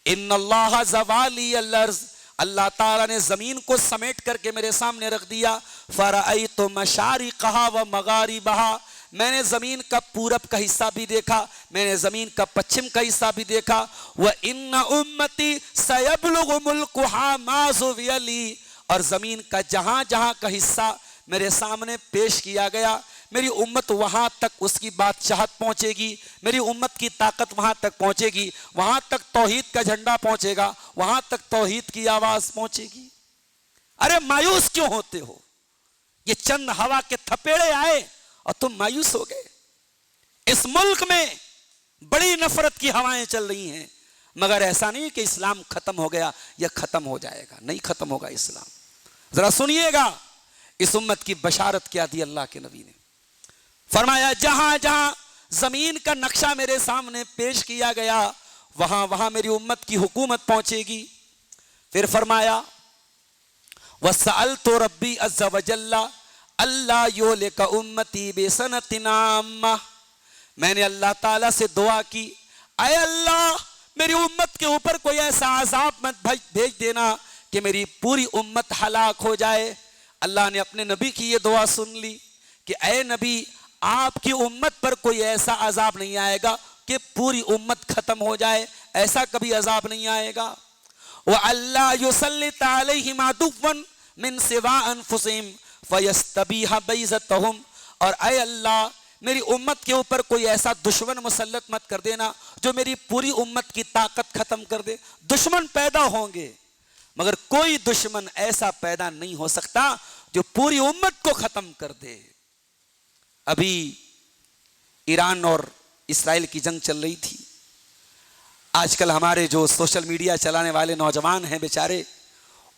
ان اللہ زوالی الارض، اللہ تعالیٰ نے زمین کو سمیٹ کر کے میرے سامنے رکھ دیا۔ فرأیت مشارقہا و مغاربہا، میں نے زمین کا پورب کا حصہ بھی دیکھا، میں نے زمین کا پچھم کا حصہ بھی دیکھا۔ وَإِنَّ أُمَّتِي سَيَبْلُغُ مُلْكُهَا مَا زُوِيَ لِي، اور زمین کا جہاں جہاں کا حصہ میرے سامنے پیش کیا گیا، میری امت وہاں تک اس کی بادشاہت پہنچے گی، میری امت کی طاقت وہاں تک پہنچے گی، وہاں تک توحید کا جھنڈا پہنچے گا، وہاں تک توحید کی آواز پہنچے گی۔ ارے مایوس کیوں ہوتے ہو؟ یہ چند ہوا کے تھپیڑے آئے اور تم مایوس ہو گئے۔ اس ملک میں بڑی نفرت کی ہوائیں چل رہی ہیں، مگر ایسا نہیں کہ اسلام ختم ہو گیا یا ختم ہو جائے گا، نہیں ختم ہوگا اسلام۔ ذرا سنیے گا اس امت کی بشارت کیا دی اللہ کے نبی نے۔ فرمایا جہاں جہاں زمین کا نقشہ میرے سامنے پیش کیا گیا وہاں وہاں میری امت کی حکومت پہنچے گی۔ پھر فرمایا وَسَأَلْتُ رَبِّي عَزَّ وَجَلَّ اللہ یولک امتی بسنۃ عامہ، میں نے اللہ تعالیٰ سے دعا کی، اے اللہ میری امت کے اوپر کوئی ایسا عذاب مت بھیج دینا کہ میری پوری امت ہلاک ہو جائے۔ اللہ نے اپنے نبی کی یہ دعا سن لی کہ اے نبی آپ کی امت پر کوئی ایسا عذاب نہیں آئے گا کہ پوری امت ختم ہو جائے، ایسا کبھی عذاب نہیں آئے گا۔ وَأَلَّا يُسَلِّطَ عَلَيْهِمْ عَدُوًّا مِّن سِوَىٰ أَنفُسِهِمْ فَيَسْتَبِيحَ بَيْضَتَهُمْ، اور اے اللہ میری امت کے اوپر کوئی ایسا دشمن مسلط مت کر دینا جو میری پوری امت کی طاقت ختم کر دے۔ دشمن پیدا ہوں گے مگر کوئی دشمن ایسا پیدا نہیں ہو سکتا جو پوری امت کو ختم کر دے۔ ابھی ایران اور اسرائیل کی جنگ چل رہی تھی۔ آج کل ہمارے جو سوشل میڈیا چلانے والے نوجوان ہیں بیچارے،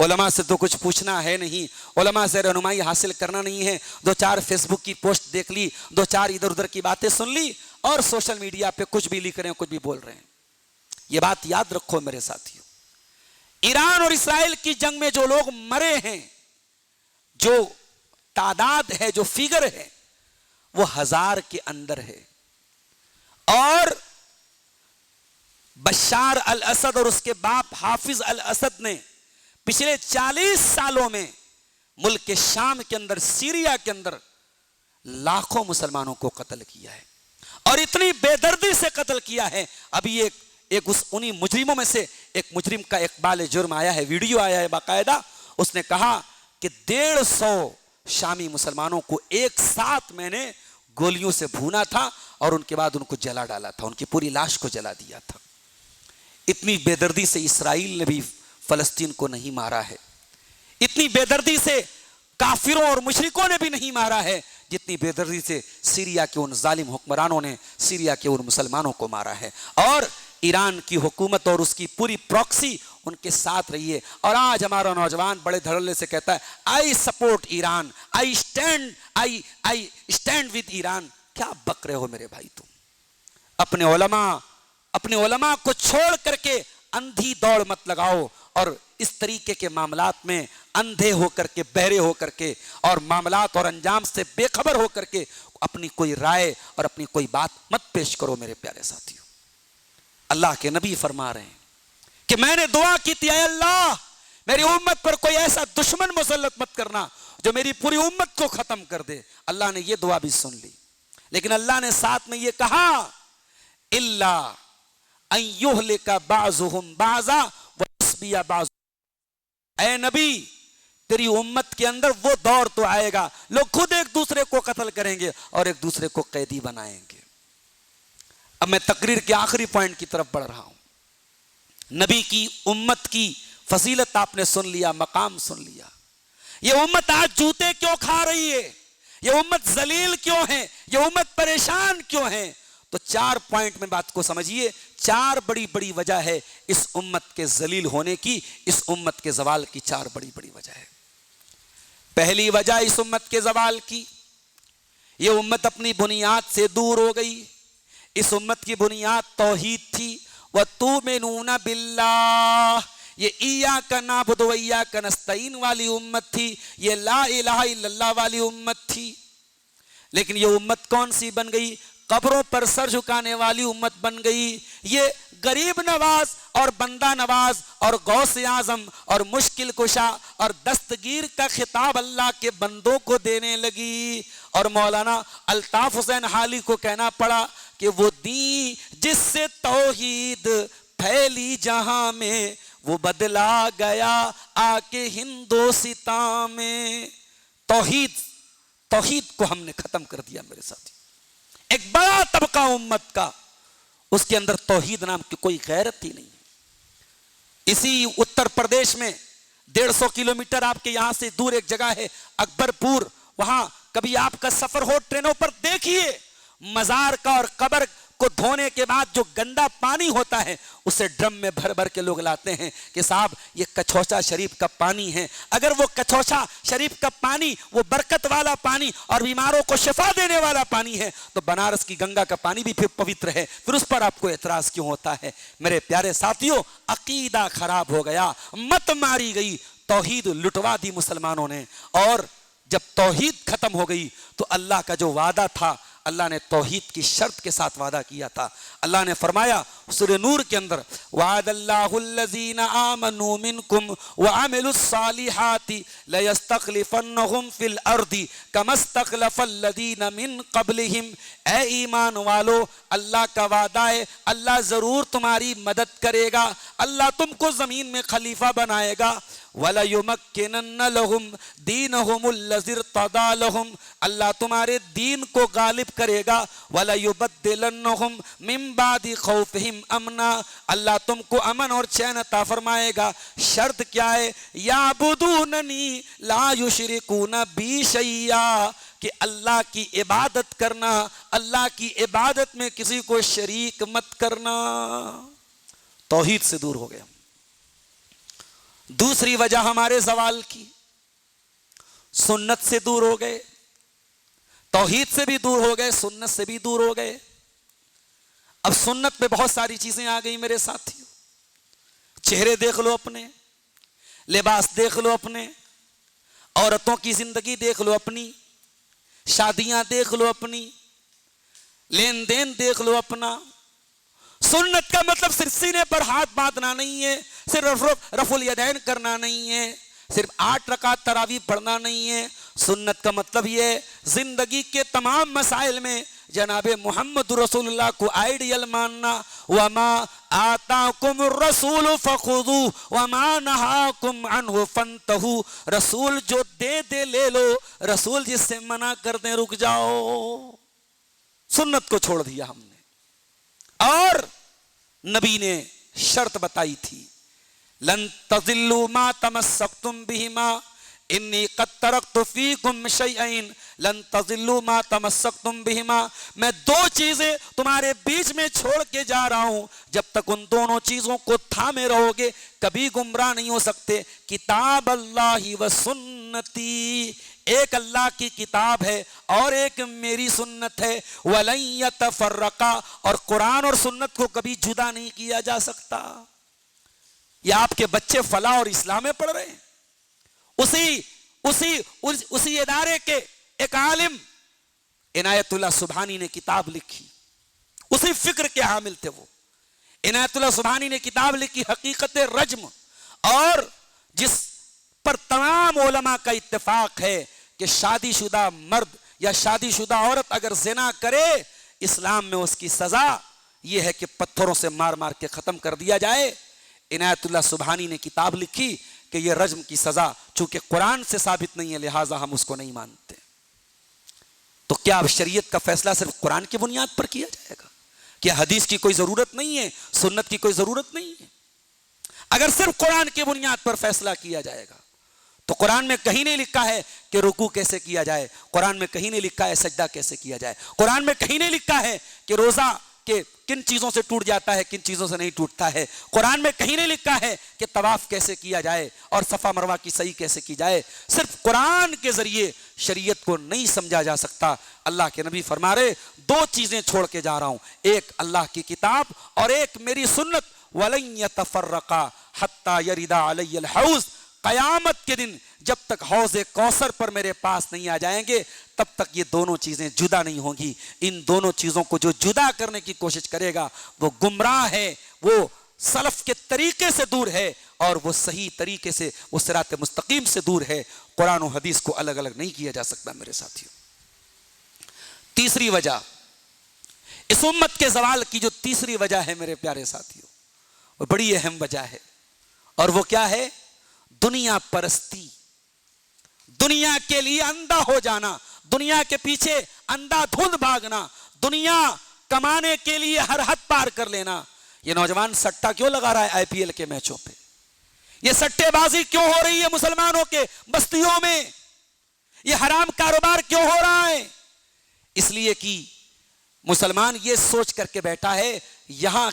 علماء سے تو کچھ پوچھنا ہے نہیں، علماء سے رہنمائی حاصل کرنا نہیں ہے، دو چار فیس بک کی پوسٹ دیکھ لی، دو چار ادھر ادھر کی باتیں سن لی اور سوشل میڈیا پہ کچھ بھی لکھ رہے ہیں، کچھ بھی بول رہے ہیں۔ یہ بات یاد رکھو میرے ساتھیوں، ایران اور اسرائیل کی جنگ میں جو لوگ مرے ہیں، جو تعداد ہے، جو فگر ہے، وہ 1000 کے اندر ہے، اور بشار الاسد اور اس کے باپ حافظ الاسد نے پچھلے 40 سالوں میں ملک کے شام کے اندر، سیریا کے اندر لاکھوں مسلمانوں کو قتل کیا ہے، اور اتنی بے دردی سے قتل کیا ہے۔ ابھی ایک انہی مجرموں میں سے ایک مجرم کا اقبال جرم آیا ہے، ویڈیو آیا ہے باقاعدہ، اس نے کہا کہ 150 شامی مسلمانوں کو ایک ساتھ میں نے گولیوں سے بھونا تھا اور ان کے بعد ان کو جلا ڈالا تھا، ان کی پوری لاش کو جلا دیا تھا۔ اتنی بے دردی سے اسرائیل نے بھی فلسطین کو نہیں مارا ہے، اتنی بے دردی سے کافروں اور مشرکوں نے بھی نہیں مارا ہے جتنی بے دردی سے سیریا کے ان ظالم حکمرانوں نے سیریا کے ان مسلمانوں کو مارا ہے۔ اور ایران کی حکومت اور اس کی پوری پراکسی ان کے ساتھ رہی ہے، اور آج ہمارا نوجوان بڑے دھڑلے سے کہتا ہے I support Iran, I stand with Iran. کیا بک رہے ہو میرے بھائی تم؟ اپنے علماء کو چھوڑ کر کے اندھی دوڑ مت لگاؤ، اور اس طریقے کے معاملات میں اندھے ہو کر کے، بہرے ہو کر کے، اور معاملات اور انجام سے بے خبر ہو کر کے اپنی کوئی رائے اور اپنی کوئی بات مت پیش کرو میرے پیارے ساتھیوں۔ اللہ کے نبی فرما رہے ہیں کہ میں نے دعا کی تھی، اے اللہ میری امت پر کوئی ایسا دشمن مسلط مت کرنا جو میری پوری امت کو ختم کر دے۔ اللہ نے یہ دعا بھی سن لی، لیکن اللہ نے ساتھ میں یہ کہا الا ان یہلک بعضهم بعضا ویسبی بعض، اے نبی تیری امت کے اندر وہ دور تو آئے گا لوگ خود ایک دوسرے کو قتل کریں گے اور ایک دوسرے کو قیدی بنائیں گے۔ اب میں تقریر کے آخری پوائنٹ کی طرف بڑھ رہا ہوں۔ نبی کی امت کی فضیلت آپ نے سن لیا، مقام سن لیا۔ یہ امت آج جوتے کیوں کھا رہی ہے؟ یہ امت ذلیل کیوں ہے؟ یہ امت پریشان کیوں ہے؟ تو 4 پوائنٹ میں بات کو سمجھیے۔ 4 بڑی بڑی وجہ ہے اس امت کے ذلیل ہونے کی، اس امت کے زوال کی 4 بڑی بڑی وجہ ہے۔ پہلی وجہ اس امت کے زوال کی، یہ امت اپنی بنیاد سے دور ہو گئی۔ اس امت کی بنیاد توحید تھی۔ وَتُؤْمِنُونَ بِاللَّهِ، یہ ایاک نعبد و ایاک نستعین والی امت تھی، یہ لا الہ الا اللہ والی امت تھی. لیکن یہ امت کون سی بن گئی؟ قبروں پر سر جھکانے والی امت بن گئی. یہ غریب نواز اور بندہ نواز اور غوث اعظم اور مشکل کشا اور دستگیر کا خطاب اللہ کے بندوں کو دینے لگی. اور مولانا الطاف حسین حالی کو کہنا پڑا کہ وہ دین جس سے توحید پھیلی جہاں میں، وہ بدلا گیا آ کے ہندوستان میں. توحید کو ہم نے ختم کر دیا میرے ساتھی. ایک بڑا طبقہ امت کا، اس کے اندر توحید نام کی کوئی غیرت ہی نہیں. اسی اتر پردیش میں 150 کلومیٹر آپ کے یہاں سے دور ایک جگہ ہے اکبر پور. وہاں کبھی آپ کا سفر ہو ٹرینوں پر، دیکھیے مزار کا اور قبر کو دھونے کے بعد جو گندا پانی ہوتا ہے اسے ڈرم میں بھر بھر کے لوگ لاتے ہیں کہ صاحب یہ کچھوچا شریف کا پانی ہے. اگر وہ کچھوچا شریف کا پانی، وہ برکت والا پانی اور بیماروں کو شفا دینے والا پانی ہے، تو بنارس کی گنگا کا پانی بھی پھر پوتر ہے. پھر اس پر آپ کو اعتراض کیوں ہوتا ہے؟ میرے پیارے ساتھیوں، عقیدہ خراب ہو گیا، مت ماری گئی، توحید لٹوا دی مسلمانوں نے. اور جب توحید ختم ہو گئی تو اللہ کا جو وعدہ تھا، اللہ نے توحید کی شرط کے ساتھ وعدہ کیا تھا. اللہ نے فرمایا سورہ نور کے اندر، وعد اللہ الذین آمنوا منکم وعملوا الصالحات لیستخلفنہم فی الارض کما استخلف الذین من قبلہم. اے ایمان والو، اللہ کا وعدہ ہے، اللہ ضرور تمہاری مدد کرے گا، اللہ تم کو زمین میں خلیفہ بنائے گا. وَلَيُمَكِّنَنَّ لَهُمْ دِينَهُمُ الَّذِي ارْتَضَىٰ لَهُمْ، اللہ تمہارے دین کو غالب کرے گا. وَلَيُبَدِّلَنَّهُمْ مِن بَعْدِ خَوْفِهِمْ أَمْنًا، اللہ تم کو امن اور چین عطا فرمائے گا. شرط کیا ہے؟ يَعْبُدُونَنِي لَا يُشْرِكُونَ بِي شَيْئًا، کہ اللہ کی عبادت کرنا، اللہ کی عبادت میں کسی کو شریک مت کرنا. توحید سے دور ہو گیا. دوسری وجہ ہمارے زوال کی، سنت سے دور ہو گئے. توحید سے بھی دور ہو گئے، سنت سے بھی دور ہو گئے. اب سنت پہ بہت ساری چیزیں آ گئی میرے ساتھیوں. چہرے دیکھ لو اپنے، لباس دیکھ لو اپنے، عورتوں کی زندگی دیکھ لو اپنی، شادیاں دیکھ لو اپنی، لین دین دیکھ لو اپنا. سنت کا مطلب صرف سینے پر ہاتھ باندھنا نہیں ہے، صرف رفع الیدین کرنا نہیں ہے، صرف 8 رکعت تراویح پڑھنا نہیں ہے. سنت کا مطلب یہ زندگی کے تمام مسائل میں جناب محمد رسول اللہ کو آئیڈیل ماننا. وَمَا آتَاكُمُ الرَّسُولُ فَخُذُوهُ وَمَا نَهَاكُمْ عَنْهُ فَانْتَهُوا، رسول جو دے دے لے لو، رسول جس سے منع کر دیں رک جاؤ. سنت کو چھوڑ دیا ہم نے. اور نبی نے شرط بتائی تھی، لن تضلوا ما تمسکتم بہما انی قد ترکت فیکم شیئین لن تضلوا ما تمسکتم بہما. میں 2 چیزیں تمہارے بیچ میں چھوڑ کے جا رہا ہوں، جب تک ان دونوں چیزوں کو تھامے رہو گے کبھی گمراہ نہیں ہو سکتے. کتاب اللہ و سنتی، ایک اللہ کی کتاب ہے اور ایک میری سنت ہے. وَلَن يَتَفَرَّقَا، اور قرآن اور سنت کو کبھی جدا نہیں کیا جا سکتا. یہ آپ کے بچے فلاح اور اسلام میں پڑھ رہے ہیں، اسی ادارے کے ایک عالم عنایت اللہ سبحانی نے کتاب لکھی، اسی فکر کے حامل تھے وہ. عنایت اللہ سبحانی نے کتاب لکھی حقیقت رجم، اور جس پر تمام علماء کا اتفاق ہے کہ شادی شدہ مرد یا شادی شدہ عورت اگر زنا کرے، اسلام میں اس کی سزا یہ ہے کہ پتھروں سے مار مار کے ختم کر دیا جائے. عنایت اللہ سبحانی نے کتاب لکھی کہ یہ رجم کی سزا چونکہ قرآن سے ثابت نہیں ہے لہٰذا ہم اس کو نہیں مانتے. تو کیا اب شریعت کا فیصلہ صرف قرآن کی بنیاد پر کیا جائے گا؟ کیا حدیث کی کوئی ضرورت نہیں ہے، سنت کی کوئی ضرورت نہیں ہے؟ اگر صرف قرآن کی بنیاد پر فیصلہ کیا جائے گا تو قرآن میں کہیں نہیں لکھا ہے کہ رکوع کیسے کیا جائے، قرآن میں کہیں نہیں لکھا ہے سجدہ کیسے کیا جائے، قرآن میں کہیں نہیں لکھا ہے کہ روزہ کہ کن چیزوں سے ٹوٹ جاتا ہے کن چیزوں سے نہیں ٹوٹتا ہے، قرآن میں کہیں نہیں لکھا ہے کہ طواف کیسے کیا جائے اور صفا مروہ کی صحیح کیسے کی جائے. صرف قرآن کے ذریعے شریعت کو نہیں سمجھا جا سکتا. اللہ کے نبی فرما رہے 2 چیزیں چھوڑ کے جا رہا ہوں، ایک اللہ کی کتاب اور ایک میری سنت. وَلَن يَتَفَرَّقَا، حتی یرد علی الحوض، قیامت کے دن جب تک حوض کوثر پر میرے پاس نہیں آ جائیں گے تب تک یہ دونوں چیزیں جدا نہیں ہوں گی. ان دونوں چیزوں کو جو جدا کرنے کی کوشش کرے گا وہ گمراہ ہے، وہ سلف کے طریقے سے دور ہے، اور وہ صحیح طریقے سے، وہ صراط مستقیم سے دور ہے. قرآن و حدیث کو الگ الگ نہیں کیا جا سکتا میرے ساتھیوں. تیسری وجہ، اس امت کے زوال کی جو تیسری وجہ ہے میرے پیارے ساتھیوں، وہ بڑی اہم وجہ ہے، اور وہ کیا ہے؟ دنیا پرستی، دنیا کے لیے اندھا ہو جانا، دنیا کے پیچھے اندھا دھند بھاگنا، دنیا کمانے کے لیے ہر حد پار کر لینا. یہ نوجوان سٹا کیوں لگا رہا ہے آئی پی ایل کے میچوں پہ؟ یہ سٹے بازی کیوں ہو رہی ہے مسلمانوں کے بستیوں میں؟ یہ حرام کاروبار کیوں ہو رہا ہے؟ اس لیے کہ مسلمان یہ سوچ کر کے بیٹھا ہے یہاں